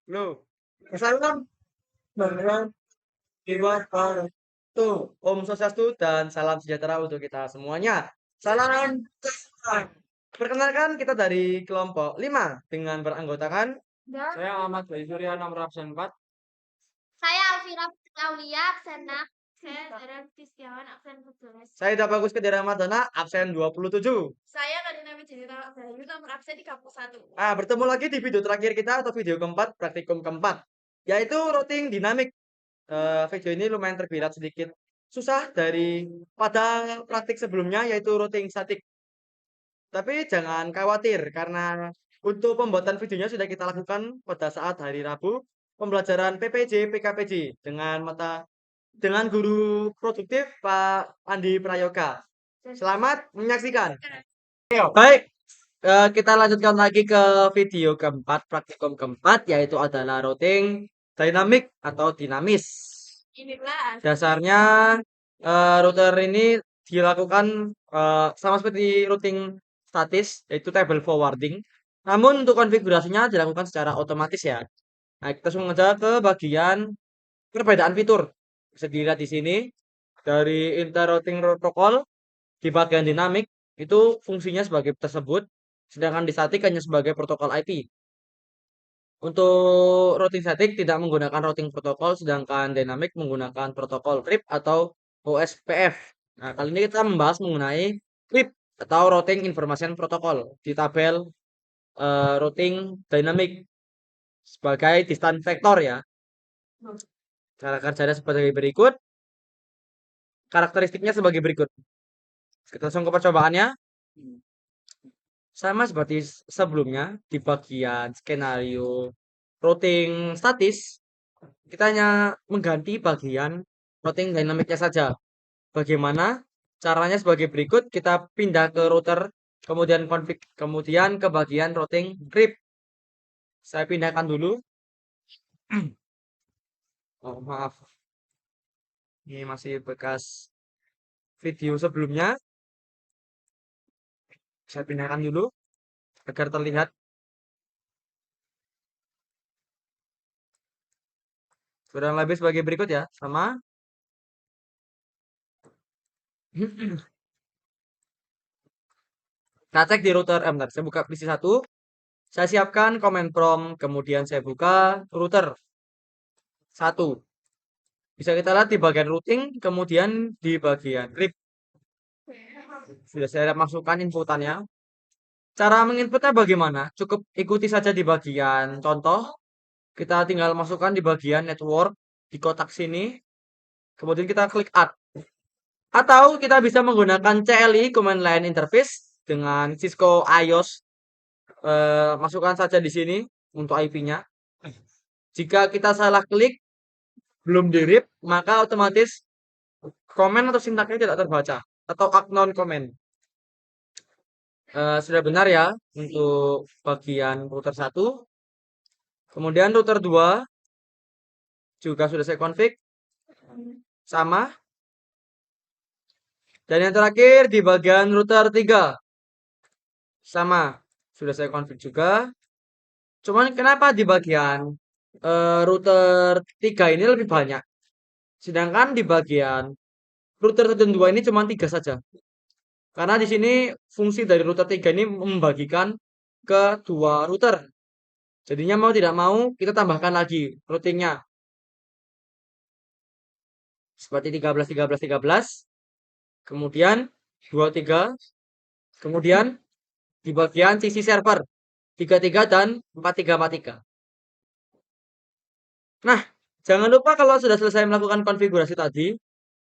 Loh, salam Bang Wabarakatuh. Om Swastiastu dan salam sejahtera untuk kita semuanya. Salam kesehatan. Perkenalkan kita dari kelompok 5 dengan beranggotakan Saya Ahmad Bayu Surya nomor absen 4. Saya Alvira Aulia, absen 6. Saya Zara Tistiawan, absen 14. saya Dapagus Kedira Madana, absen 27. Saya Kadina Wijaya Bayu, nomor absen 31. Nah, bertemu lagi di video terakhir kita atau video keempat, praktikum keempat, yaitu routing dinamik. Video ini lumayan terbilat sedikit susah pada praktik sebelumnya yaitu routing statik. Tapi jangan khawatir karena untuk pembuatan videonya sudah kita lakukan pada saat hari Rabu pembelajaran PPJ PKPJ dengan guru produktif Pak Andi Prayoga. Selamat menyaksikan. Baik, kita lanjutkan lagi ke video keempat, praktikum keempat, yaitu adalah routing dynamic atau dinamis. Inilah Dasarnya router ini dilakukan sama seperti routing statis, yaitu table forwarding. Namun untuk konfigurasinya dilakukan secara otomatis ya. Nah, kita langsung aja ke bagian perbedaan fitur. Bisa dilihat di sini dari inter-routing protokol di bagian dinamik itu fungsinya sebagai tersebut, sedangkan di statik hanya sebagai protokol IP. Untuk routing statik tidak menggunakan routing protokol, sedangkan dynamic menggunakan protokol RIP atau OSPF. Nah, kali ini kita membahas mengenai RIP atau Routing Information Protocol di tabel routing dynamic sebagai distance vector ya. Cara kerjanya sebagai berikut, karakteristiknya sebagai berikut. Kita langsung ke percobaannya. Sama seperti sebelumnya di bagian skenario routing statis, kita hanya mengganti bagian routing dinamiknya saja. Bagaimana caranya sebagai berikut, kita pindah ke router, kemudian config, kemudian ke bagian routing RIP. Saya pindahkan dulu. Oh, maaf. Ini masih bekas video sebelumnya. Saya pindahkan dulu agar terlihat. Kurang lebih sebagai berikut ya, sama. Kita cek di router, bentar, saya buka PC 1. Saya siapkan command prompt, kemudian saya buka router 1. Bisa kita lihat di bagian routing, kemudian di bagian RIP. Sudah saya masukkan inputannya. Cara menginputnya bagaimana? Cukup ikuti saja di bagian contoh. Kita tinggal masukkan di bagian network di kotak sini. Kemudian kita klik add. Atau kita bisa menggunakan CLI command line interface dengan Cisco IOS. Masukkan saja di sini untuk IP-nya. Jika kita salah klik belum di RIP, maka otomatis komen atau sintaknya tidak terbaca atau unknown comment. Sudah benar ya untuk bagian router 1. Kemudian router 2 juga sudah saya config. Sama. Dan yang terakhir di bagian router 3. Sama. Sudah saya config juga. Cuman kenapa di bagian router 3 ini lebih banyak. Sedangkan di bagian router 1 dan 2 ini cuma 3 saja. Karena di sini fungsi dari router 3 ini membagikan ke 2 router. Jadinya mau tidak mau kita tambahkan lagi routingnya. Seperti 13, 13, 13. Kemudian 23. Kemudian di bagian sisi server 33 dan 43, 43. Nah, jangan lupa kalau sudah selesai melakukan konfigurasi tadi,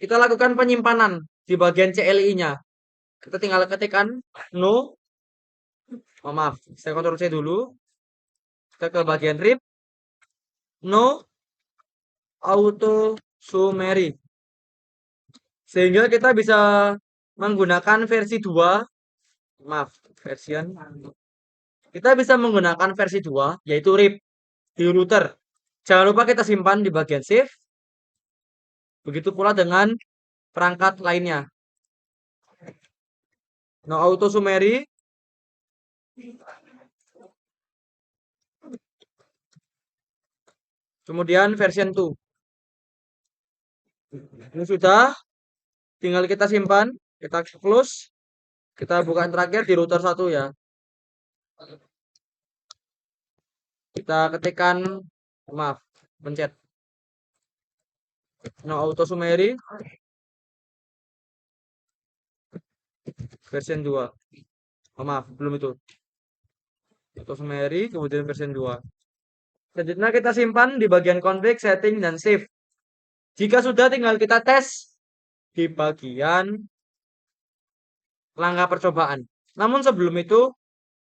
kita lakukan penyimpanan di bagian CLI-nya. Kita tinggal ketikkan no. Oh, maaf, saya Ctrl C dulu. Kita ke bagian RIP. No auto summary. Sehingga kita bisa menggunakan versi 2. Maaf, version. Kita bisa menggunakan versi 2, yaitu RIP di router. Jangan lupa kita simpan di bagian save. Begitu pula dengan perangkat lainnya. No auto summary. kemudian version 2. Ini sudah, tinggal kita simpan, kita close, kita buka yang terakhir di router 1 ya. Kita ketikkan, maaf, pencet no auto summary version 2. Oh, maaf, belum itu. Auto summary kemudian version 2. Selanjutnya kita simpan di bagian config, setting, dan save. Jika sudah, tinggal kita tes di bagian langkah percobaan. Namun sebelum itu,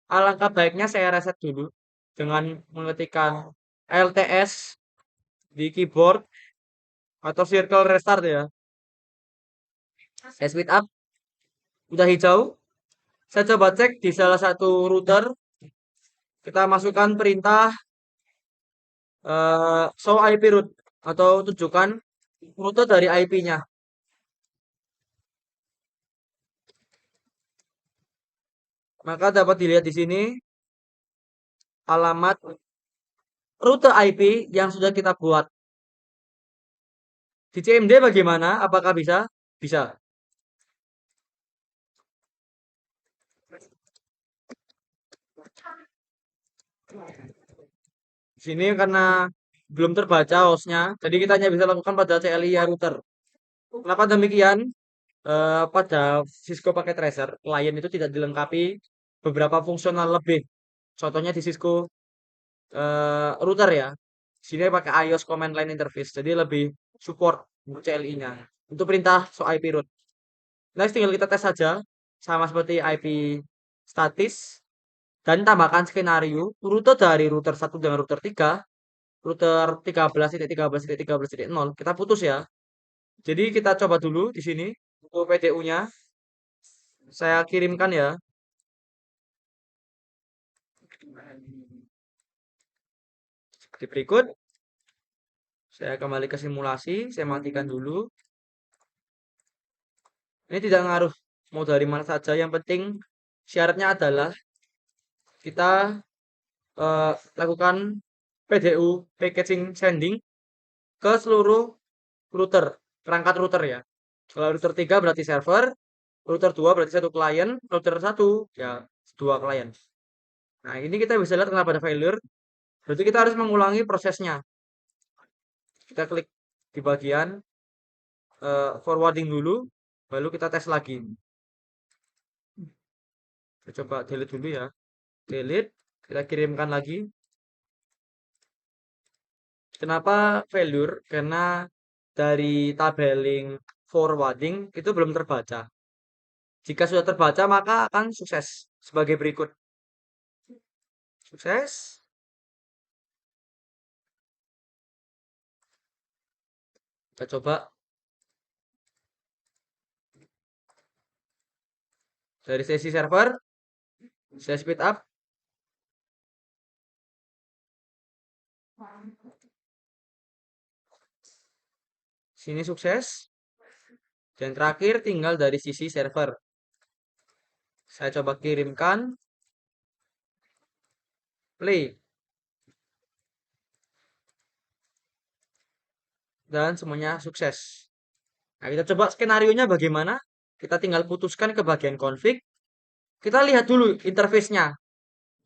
alangkah baiknya saya reset dulu dengan mengetikkan LTS di keyboard atau circle restart ya. Saya speed up, udah hijau. Saya coba cek di salah satu router, kita masukkan perintah show IP route atau tunjukkan rute dari IP-nya. Maka dapat dilihat di sini alamat rute IP yang sudah kita buat. Di CMD bagaimana? Apakah bisa? Bisa. Di sini karena belum terbaca hostnya, jadi kita hanya bisa lakukan pada CLI router. Kenapa demikian? Pada Cisco Packet Tracer, klien itu tidak dilengkapi beberapa fungsional lebih. Contohnya di Cisco router ya. Di sini pakai iOS command line interface, jadi lebih support untuk CLI-nya. Untuk perintah show IP route. Next tinggal kita tes saja, sama seperti IP statis, dan tambahkan skenario rute dari router 1 dengan router 3, router 13.13.13.0, kita putus ya. Jadi kita coba dulu di sini untuk PDU-nya. Saya kirimkan ya. Seperti berikut. Saya kembali ke simulasi, saya matikan dulu. Ini tidak ngaruh mau dari mana saja, yang penting syaratnya adalah kita lakukan PDU packaging sending ke seluruh router, perangkat router ya. Kalau router 3 berarti server, router 2 berarti satu klien, router 1 ya dua klien. Nah, ini kita bisa lihat kenapa ada failure. Berarti kita harus mengulangi prosesnya. Kita klik di bagian forwarding dulu, lalu kita tes lagi. Kita coba delete dulu ya. Delete, kita kirimkan lagi. Kenapa failure? Karena dari tabeling forwarding itu belum terbaca. Jika sudah terbaca, maka akan sukses sebagai berikut. Sukses. Kita coba dari sesi server, saya speed up. Sini sukses. Dan terakhir tinggal dari sisi server. Saya coba kirimkan. Play. Dan semuanya sukses. Nah, kita coba skenario-nya bagaimana. Kita tinggal putuskan ke bagian config. Kita lihat dulu interface-nya.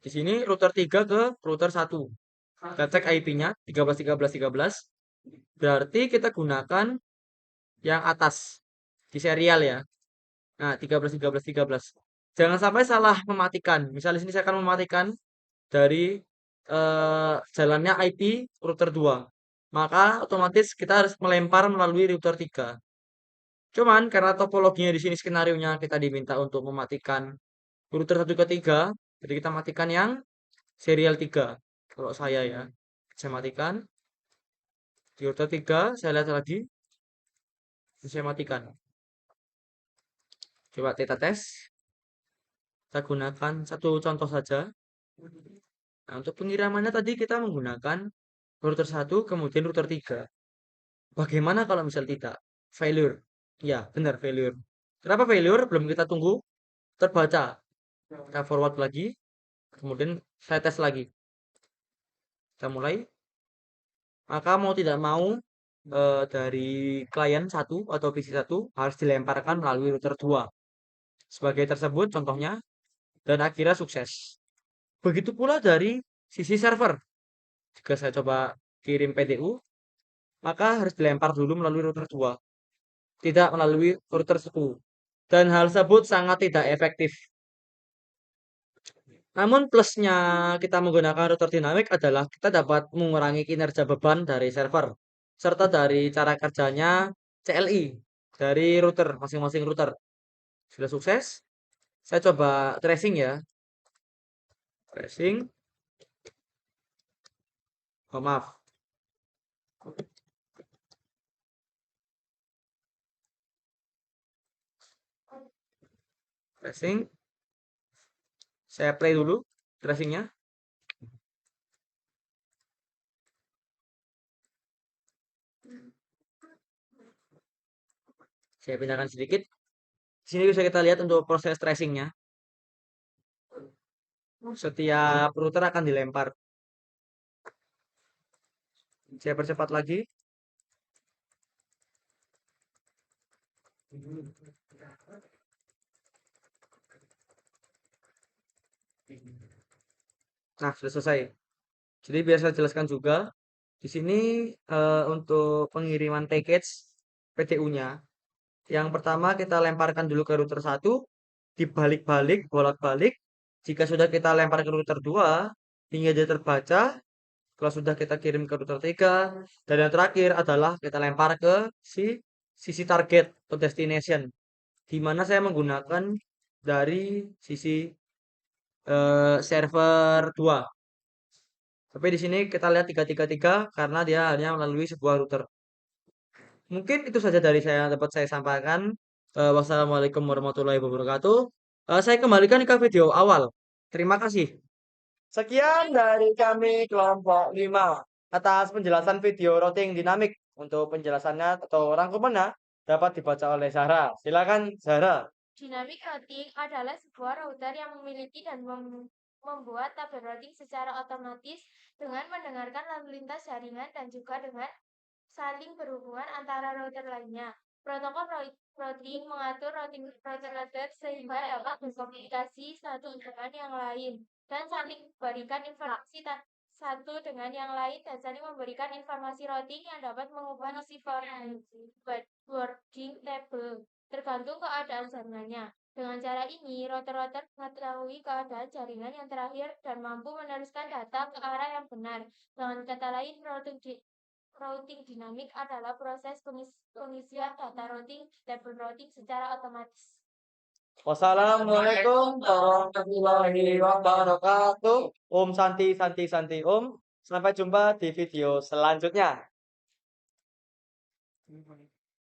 Di sini router 3 ke router 1. Kita cek IP-nya 13.13.13. Berarti kita gunakan yang atas di serial ya. Nah, 13.13.13. Jangan sampai salah mematikan. Misalnya di sini saya akan mematikan dari jalannya IP router 2. Maka otomatis kita harus melempar melalui router 3. Cuman karena topologinya di sini skenario-nya kita diminta untuk mematikan router 1 ke 3, jadi kita matikan yang serial 3. Kalau saya ya, saya matikan di router 3, saya lihat lagi, saya matikan. Coba kita tes. Kita gunakan satu contoh saja. Nah, untuk pengiramannya tadi kita menggunakan router 1 kemudian router 3. Bagaimana kalau misal tidak? Failure. Ya, benar failure. Kenapa failure? Belum kita tunggu terbaca. Kita forward lagi. Kemudian saya tes lagi. Kita mulai. Maka mau tidak mau dari klien 1 atau PC 1 harus dilemparkan melalui router 2. Sebagai tersebut contohnya dan akhirnya sukses. Begitu pula dari sisi server. Jika saya coba kirim PDU, maka harus dilempar dulu melalui router 2, tidak melalui router 1. Dan hal tersebut sangat tidak efektif. Namun plusnya kita menggunakan router dinamik adalah kita dapat mengurangi kinerja beban dari server, serta dari cara kerjanya CLI dari router, masing-masing router. Sudah sukses, saya coba tracing ya. Tracing. Oh, maaf. Tracing. Saya play dulu tracingnya. Saya pindahkan sedikit. Di sini bisa kita lihat untuk proses tracingnya. Setiap router akan dilempar. Saya percepat lagi. Nah, sudah selesai. Jadi biar saya jelaskan juga, di sini untuk pengiriman package PTU-nya, yang pertama kita lemparkan dulu ke router 1, dibalik-balik, bolak-balik. Jika sudah kita lempar ke router 2, hingga dia terbaca, kalau sudah kita kirim ke router 3, dan yang terakhir adalah kita lempar ke sisi target atau destination, di mana saya menggunakan dari sisi server 2. Tapi di sini kita lihat 333 karena dia hanya melalui sebuah router. Mungkin itu saja dari saya yang dapat saya sampaikan. Wassalamualaikum warahmatullahi wabarakatuh. Saya kembalikan ke video awal. Terima kasih. Sekian dari kami kelompok 5 atas penjelasan video routing dinamik. Untuk penjelasannya atau rangkumannya dapat dibaca oleh Zahra. Silakan Zahra. Dynamic routing adalah sebuah router yang memiliki dan membuat tabel routing secara otomatis dengan mendengarkan lalu lintas jaringan dan juga dengan saling berhubungan antara router lainnya. Protokol routing mengatur router sehingga dapat berkomunikasi satu dengan yang lain dan saling memberikan informasi satu dengan yang lain dan saling memberikan informasi routing yang dapat mengubah isi forwarding table tergantung keadaan jaringannya. Dengan cara ini, router-router mengetahui keadaan jaringan yang terakhir dan mampu meneruskan data ke arah yang benar. Dengan kata lain, routing dinamik adalah proses pengisian data routing table routing secara otomatis. Wassalamualaikum warahmatullahi wabarakatuh. Om Santi Santi Santi Om. Sampai jumpa di video selanjutnya.